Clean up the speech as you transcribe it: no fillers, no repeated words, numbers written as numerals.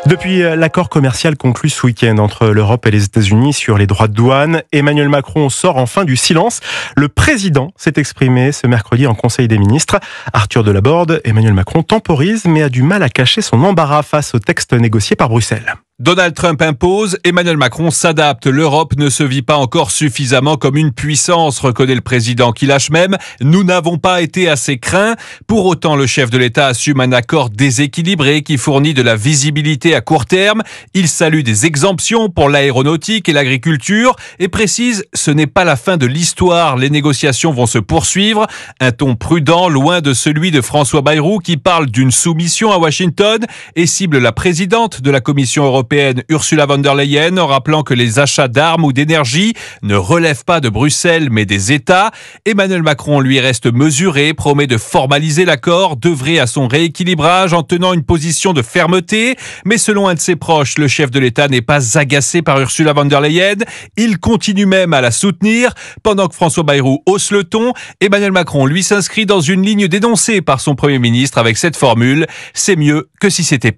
Depuis l'accord commercial conclu ce week-end entre l'Europe et les États-Unis sur les droits de douane, Emmanuel Macron sort enfin du silence. Le président s'est exprimé ce mercredi en Conseil des ministres. Arthur Delaborde, Emmanuel Macron temporise mais a du mal à cacher son embarras face au texte négocié par Bruxelles. Donald Trump impose, Emmanuel Macron s'adapte. L'Europe ne se vit pas encore suffisamment comme une puissance, reconnaît le président qui lâche même. Nous n'avons pas été assez craints. Pour autant, le chef de l'État assume un accord déséquilibré qui fournit de la visibilité à court terme. Il salue des exemptions pour l'aéronautique et l'agriculture et précise ce n'est pas la fin de l'histoire. Les négociations vont se poursuivre. Un ton prudent, loin de celui de François Bayrou qui parle d'une soumission à Washington et cible la présidente de la Commission européenne, Ursula von der Leyen, en rappelant que les achats d'armes ou d'énergie ne relèvent pas de Bruxelles mais des États. Emmanuel Macron, lui, reste mesuré, promet de formaliser l'accord, d'œuvrer à son rééquilibrage en tenant une position de fermeté. Mais selon un de ses proches, le chef de l'État n'est pas agacé par Ursula von der Leyen. Il continue même à la soutenir. Pendant que François Bayrou hausse le ton, Emmanuel Macron, lui, s'inscrit dans une ligne dénoncée par son Premier ministre avec cette formule « C'est mieux que si c'était pire ».